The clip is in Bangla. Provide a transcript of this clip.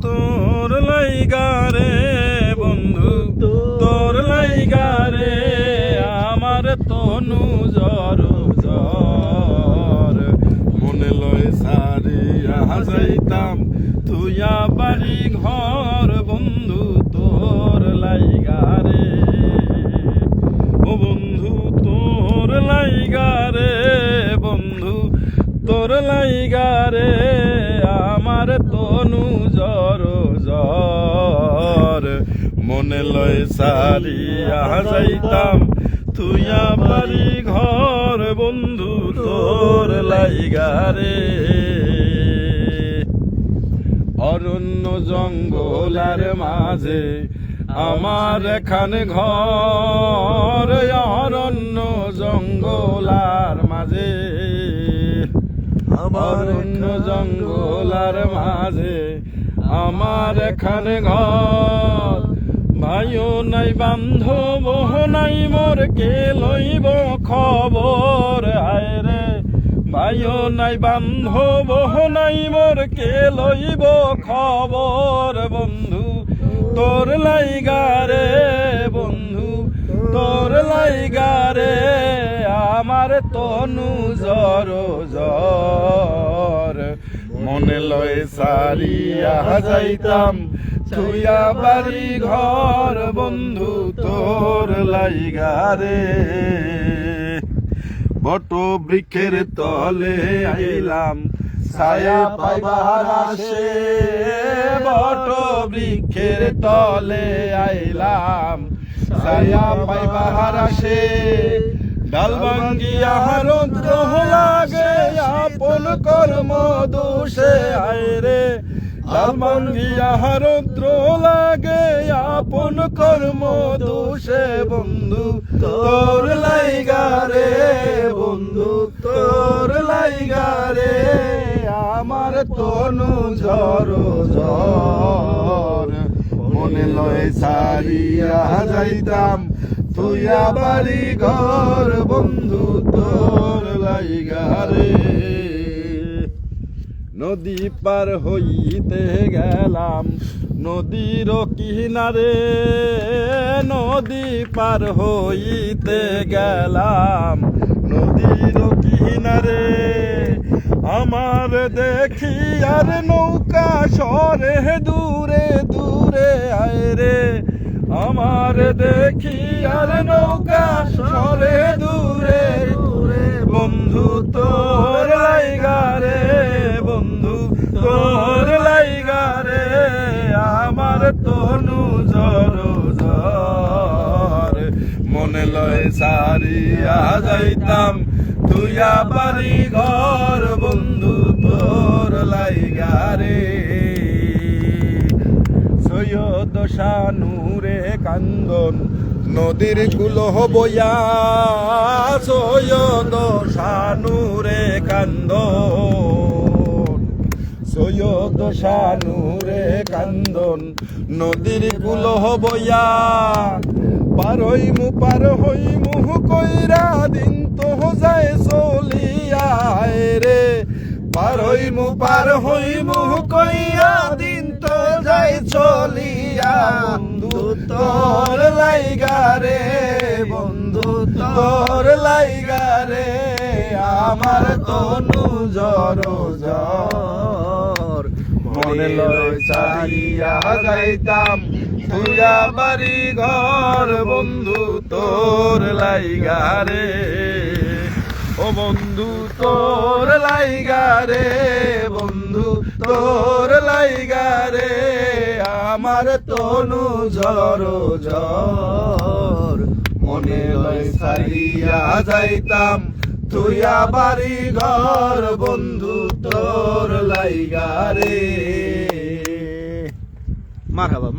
তোর লাইগা রে বন্ধু তোর লাইগা রে আমার তনু জ্বর জ্বর মনে লয় সারিয়া যাইতাম তুইয়া বাড়ি ঘর বন্ধু তোর লাইগা রে ও বন্ধু তোর লাইগা রে বন্ধু তোর লাইগা রে আমার তনু জ্বর জ্বর মনে লয় সারিয়া যাইতাম তুইয়া বাড়ি ঘর বন্ধু তোর লাইগা রে অরণ্য জঙ্গলার মাঝে আমার এখানে ঘর অরণ্য জঙ্গলার মাঝে অরণ্য জঙ্গলার মাঝে আমার এখানে ঘর ভাইও নাই বান্ধব নাই মোর কে লইব খবর আয় রে ভাইও নাই বান্ধব নাই মোর কে লইব খবর বন্ধু তোর লাইগা রে বন্ধু তোর লাইগা রে আমার তনু জ্বর জ্বর মনে লয় সারিয়া যাইতাম তুইয়া বাড়ি ঘর বন্ধু তোর লাইগা রে বট বৃক্ষের তলে আইলাম ছায়া পাইবার আসে বট বৃক্ষের তলে আইলাম ছায়া পাইবার আসে ডাল ভাঙ্গিয়া রৌদ্র লাগে আপন কর্ম দোষে আয় রে ডাল ভাঙ্গিয়া রৌদ্র লাগে আপন কর্ম দোষে বন্ধু তোর লাইগা রে বন্ধু তোর লাইগা রে আমার তনু জ্বর জ্বর মনে লয় সারিয়া যাইতাম তুইয়া বাড়ি ঘর বন্ধু তোর লাইগা রে নদী পার হইতে গেলাম নদীর কিনারে নদী পার হইতে গেলাম নদীর কিনারে আমার দেখি আর নৌকা সরে দূরে দূরে আয় রে আমার দেখি আর নৌকা সরে দূরে দূরে বন্ধু তোর লাইগা রে বন্ধু তোর লাইগা রে আমার তনু জ্বর জ্বর মনে লয় সারিয়া যাইতাম তুইয়া বাড়ি ঘর বন্ধু তোর লাইগা রে সৈয়দ শানুরে কান্দন নদীর কুলহ বইয়া সৈয়দ শানুরে কান্দন সৈয়দ শানুরে কান্দন নদীর কুলহ বইয়া পার হইমু কইরা দিন তো যায় চলিয়া রে পার হইমু কইরা দিন তো যায় চলিয়া বন্ধু তোর লাইগা রে বন্ধু তোর লাইগা রে আমার তনু জ্বর জ্বর মনে লয় সারিয়া যাইতাম তুইয়া বাড়ি ঘর বন্ধু তোর লাইগা রে ও বন্ধু তোর লাইগা রে বন্ধু তোর লাইগা রে আমার তনু জ্বর জ্বর মনে লয় সারিয়া যাইতাম তুইয়া বাড়ি ঘর বন্ধু তোর লাইগা রে মারহাবা।